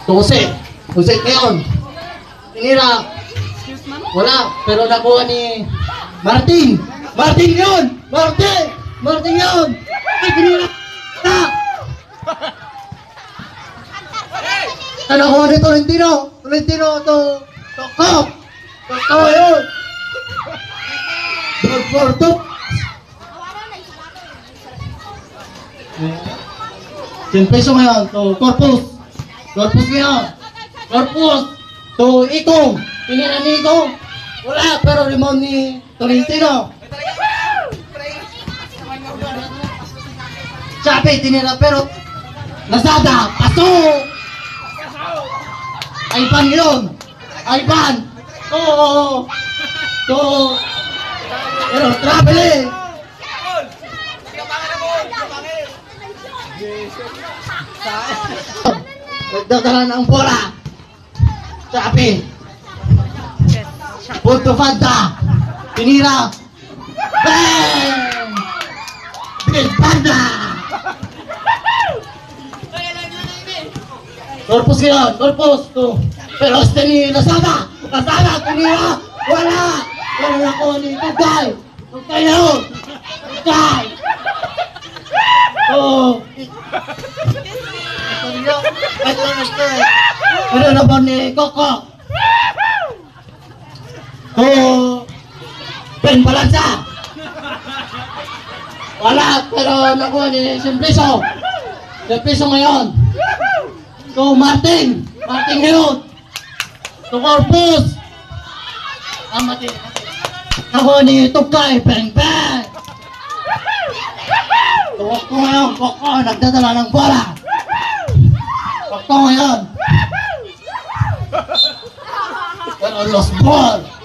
12. 12 ngayon. Tinira. Wala. Pero nakuha ni Martin. Martin yun! Martin! Martin yun! Ay, tinira! Nakuha ni Tolentino. Tolentino to Kop. Kop yun. Dog for top. Peso ngayon to Corpus. Corpus ngayon. Corpus to Ikong. Tinira ni Ikong. Wala, pero rebound ni Tolentino. Sabi, tinira, pero Lazada, pasok! Ivan yun! Ivan! Pero travel eh! Nagdadala ng bola! Sabi! Punto Fanta! Tinira! Bang! Bill Fanta! Corpus yun! Corpus! Pero ni Lazada! Lazada! Tinira! Wala! Wala ako ni Tugay! Tugay na yun! Tugay! Ano na ba ni Coco? Ben Balanza! Wala! Pero nakuha ni Simpliso! Simpliso ngayon! Martin! Martin ngayon! Corpus! Mati! Nakuha ni Tugay! Bang! Bang! Koko ngayon! Koko! Nagdadala ng bola! Koko ngayon! Pero lost ball!